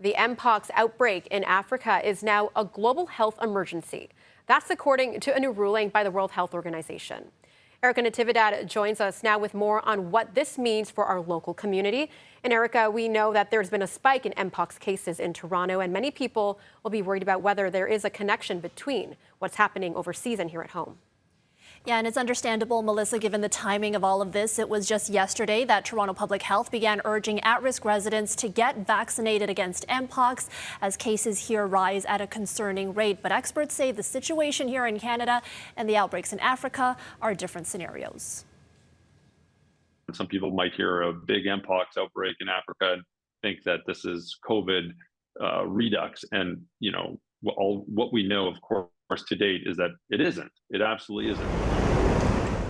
The mpox outbreak in Africa is now a global health emergency. That's according to a new ruling by the World Health Organization. Erica Natividad joins us now with more on what this means for our local community. And Erica, we know that there's been a spike in mpox cases in Toronto, and many people will be worried about whether there is a connection between what's happening overseas and here at home. Yeah, and it's understandable, Melissa, given the timing of all of this. It was just yesterday that Toronto Public Health began urging at-risk residents to get vaccinated against mpox as cases here rise at a concerning rate. But experts say the situation here in Canada and the outbreaks in Africa are different scenarios. Some people might hear a big mpox outbreak in Africa and think that this is COVID redux. And, you know, what we know, of course, to date is that it isn't. It absolutely isn't.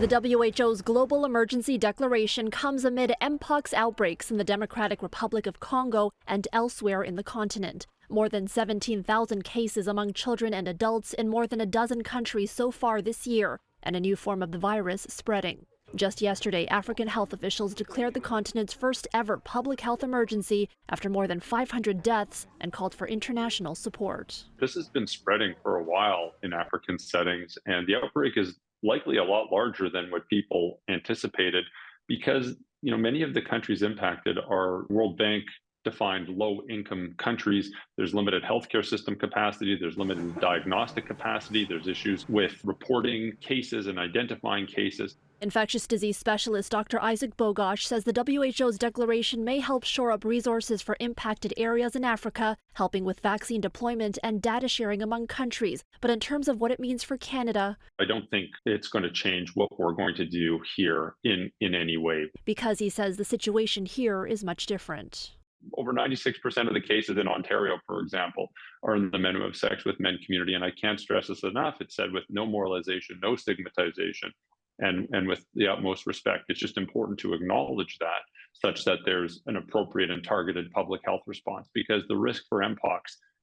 The WHO's global emergency declaration comes amid mpox outbreaks in the Democratic Republic of Congo and elsewhere in the continent. More than 17,000 cases among children and adults in more than a dozen countries so far this year, and a new form of the virus spreading. Just yesterday, African health officials declared the continent's first ever public health emergency after more than 500 deaths and called for international support. This has been spreading for a while in African settings, and the outbreak is likely a lot larger than what people anticipated because, you know, many of the countries impacted are World Bank defined low-income countries. There's limited healthcare system capacity, there's limited diagnostic capacity, there's issues with reporting cases and identifying cases. Infectious disease specialist Dr. Isaac Bogosh says the WHO's declaration may help shore up resources for impacted areas in Africa, helping with vaccine deployment and data sharing among countries. But in terms of what it means for Canada, I don't think it's going to change what we're going to do here in any way. Because he says the situation here is much different. Over 96% of the cases in Ontario, for example, are in the men who have sex with men community. And I can't stress this enough. It's said with no moralization, no stigmatization, and with the utmost respect. It's just important to acknowledge that, such that there's an appropriate and targeted public health response, because the risk for mpox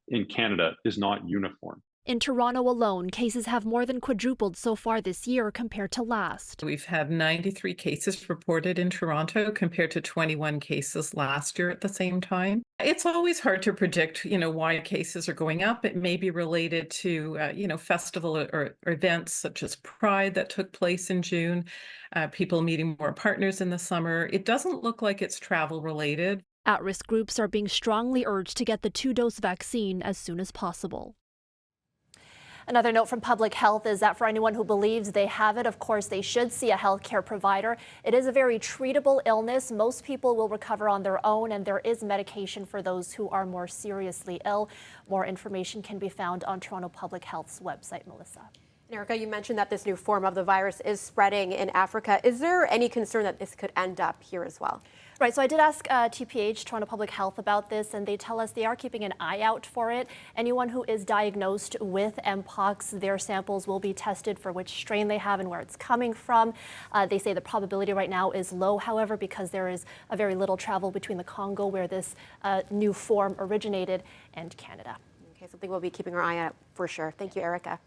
in Canada is not uniform. In Toronto alone, cases have more than quadrupled so far this year compared to last. We've had 93 cases reported in Toronto compared to 21 cases last year at the same time. It's always hard to predict, why cases are going up. It may be related to, festival or events such as Pride that took place in June, people meeting more partners in the summer. It doesn't look like it's travel related. At-risk groups are being strongly urged to get the 2-dose vaccine as soon as possible. Another note from public health is that for anyone who believes they have it, of course, they should see a healthcare provider. It is a very treatable illness. Most people will recover on their own, and there is medication for those who are more seriously ill. More information can be found on Toronto Public Health's website, Melissa. Erica, you mentioned that this new form of the virus is spreading in Africa. Is there any concern that this could end up here as well? Right, so I did ask TPH, Toronto Public Health, about this, and they tell us they are keeping an eye out for it. Anyone who is diagnosed with mpox, their samples will be tested for which strain they have and where it's coming from. They say the probability right now is low, however, because there is a very little travel between the Congo, where this new form originated, and Canada. Okay, something we'll be keeping our eye out for sure. Thank you, Erica.